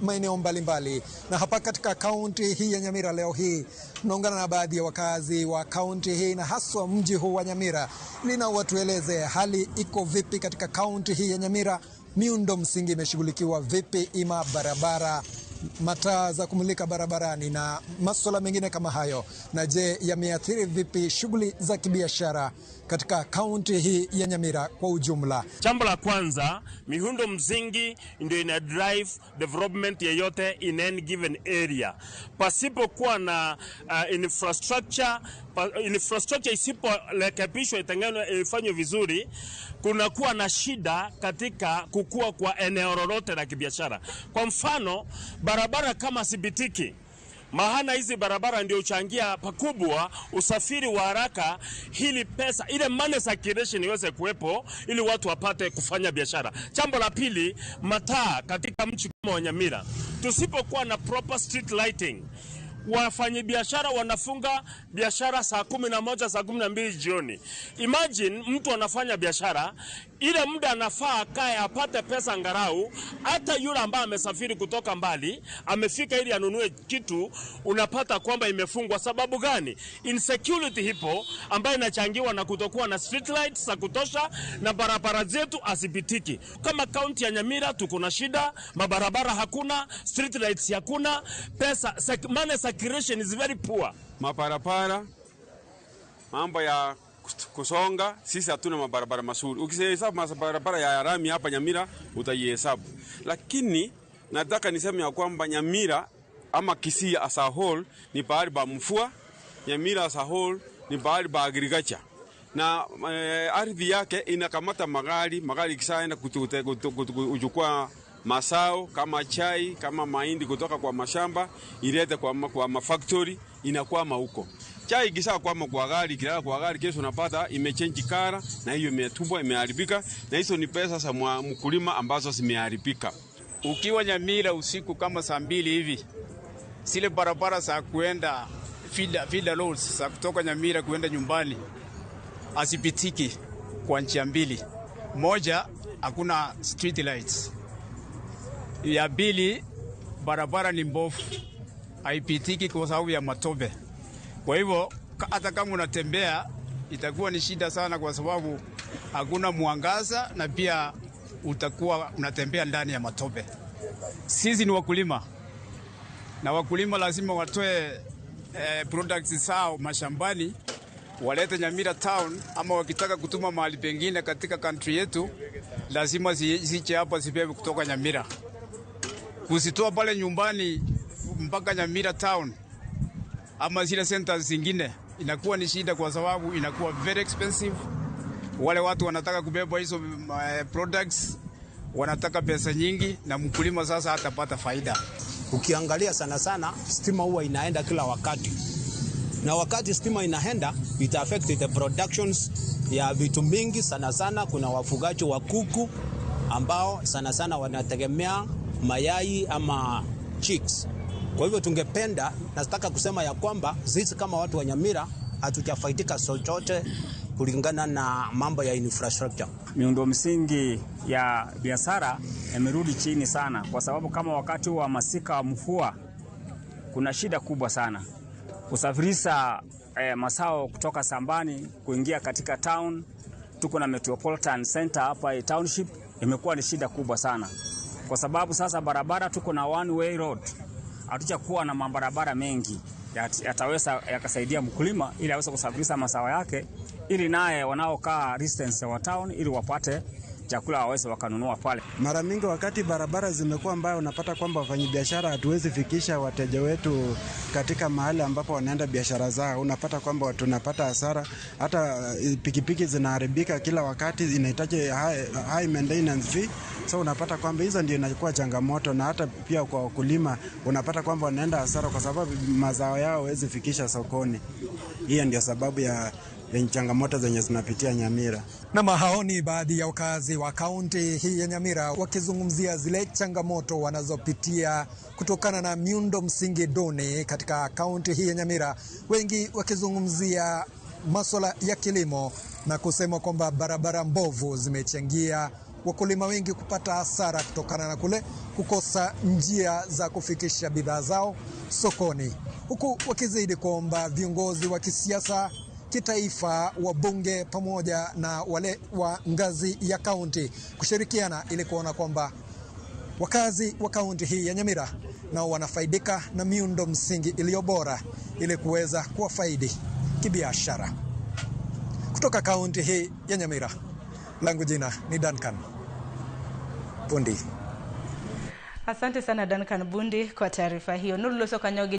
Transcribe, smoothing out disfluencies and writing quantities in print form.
maeneo mbalimbali. Na hapa katika kaunti hii ya Nyamira leo hii tunaungana na baadhi ya wakazi wa kaunti hii na haswa mji huu wa Nyamira ili nao watueleze hali iko vipi katika kaunti hii ya Nyamira. Miundo msingi imeshughulikiwa vipi, ima barabara, mataa za kumulika barabarani na masuala mengine kama hayo. Na je, yameathiri vipi shughuli za kibiashara katika kaunti hii ya Nyamira kwa ujumla? Jambo la kwanza, miundo msingi ndio ina drive development yeyote in any given area. Pasipokuwa na infrastructure isiporekebishwa, itengenezwe, ifanywe vizuri, kunakuwa na shida katika kukua kwa eneo lolote la kibiashara. Kwa mfano, barabara kama sibitiki, mahana hizi barabara ndio uchangia pakubwa usafiri wa haraka, ili pesa ile money circulation iweze kuwepo ili watu wapate kufanya biashara. Jambo la pili, mataa katika mji kama wa Nyamira. Tusipokuwa na proper street lighting, wafanyi biashara wanafunga biashara saa 11, saa 12 jioni. Imagine mtu anafanya biashara, ile muda anafaa kae apate pesa ngarau, hata yule ambaye amesafiri kutoka mbali, amefika ili anunue kitu, unapata kwamba imefungwa. Sababu gani? Insecurity hipo ambayo inachangiwa na kutokuwa na street lights za kutosha na barabara zetu asipitiki. Kama kaunti ya Nyamira tuko na shida, mabarabara hakuna, street lights hakuna, pesa money circulation is very poor. Mabarabara, mambo ya kusonga, sisi hatuna mabarabara mazuri. Ukihesabu mabarabara ya rami hapa Nyamira utaihesabu. Lakini nataka niseme ya kwamba Nyamira ama Kisii as a whole ni pahali pa mvua, Nyamira as a whole ni pahali pa agriculture. Na ardhi yake inakamata magari kisaenda kuchukua masao kama chai, kama mahindi kutoka kwa mashamba, ilete kwa mafactory, inakwama huko. Chai kisa kwama kwa gari, kilala kwa gari, kesho unapata imechange kara, na hiyo imetumbwa, imeharibika, na hizo ni pesa za mkulima ambazo zimeharibika. Ukiwa Nyamira usiku kama saa 2 hivi, zile barabara za kuenda feeder roads za kutoka Nyamira kuenda nyumbani asipitiki kwa njia mbili. Moja, hakuna street lights. Ya pili, barabara ni mbovu, haipitiki kwa sababu ya matope. Kwa hivyo hata kama unatembea itakuwa ni shida sana, kwa sababu hakuna mwangaza na pia utakuwa unatembea ndani ya matope. Sisi ni wakulima, na wakulima lazima watoe products zao mashambani walete Nyamira town, ama wakitaka kutuma mahali pengine katika country yetu lazima ziche hapa, zibebe kutoka Nyamira. Kusitoa pale nyumbani mpaka Nyamira town ama zile centers zingine inakuwa ni shida, kwa sababu inakuwa very expensive. Wale watu wanataka kubeba hizo products wanataka pesa nyingi, na mkulima sasa hatapata faida. Ukiangalia sana stima huwa inaenda kila wakati, na wakati stima inaenda ita affect the productions ya vitu mingi. Sana kuna wafugaji wa kuku ambao sana wanategemea mayai ama chicks. Kwa hivyo tungependa, nataka kusema ya kwamba sisi kama watu wa Nyamira hatujafaidika chochote kulingana na mambo ya infrastructure. Miundo msingi ya biashara imerudi chini sana, kwa sababu kama wakati wa masika wa mvua kuna shida kubwa sana kusafirisha masao kutoka sambani kuingia katika town. Tuko na Metropolitan Center hapa township, imekuwa ni shida kubwa sana, kwa sababu sasa barabara tuko na one way road, hatujakuwa na mabarabara mengi yataweza yakasaidia mkulima ili aweze kusafirisha mazao yake, ili naye wanaokaa distance wa town ili wapate chakula waweze wakanunua pale. Mara mingi wakati barabara zimekuwa mbaya, unapata kwamba wafanyabiashara hatuwezi fikisha wateja wetu katika mahali ambapo wanaenda biashara zao. Unapata kwamba tunapata hasara, hata pikipiki zinaharibika kila wakati, inahitaji high maintenance fee. So unapata kwamba hizo ndio inakuwa changamoto, na hata pia kwa wakulima unapata kwamba wanaenda hasara kwa sababu mazao yao hawezi fikisha sokoni. Hiyo ndio sababu ya changamoto zenye zinapitia Nyamira. Na mahaoni baadhi ya wakazi wa kaunti hii ya Nyamira wakizungumzia zile changamoto wanazopitia kutokana na miundo msingi duni katika kaunti hii ya Nyamira, wengi wakizungumzia masuala ya kilimo na kusema kwamba barabara mbovu zimechangia wakulima wengi kupata hasara kutokana na kule kukosa njia za kufikisha bidhaa zao sokoni, huku wakizidi kuomba viongozi wa kisiasa, kitaifa, wabunge pamoja na wale wa ngazi ya kaunti kushirikiana ili kuona kwamba wakazi wa kaunti hii ya Nyamira nao wanafaidika na miundo msingi iliyo bora ili kuweza kuwafaidi kibiashara. Kutoka kaunti hii ya Nyamira, langu jina ni Duncan Bundi. Asante sana Duncan Bundi kwa taarifa hiyo. Nuru Loso Kanyogi.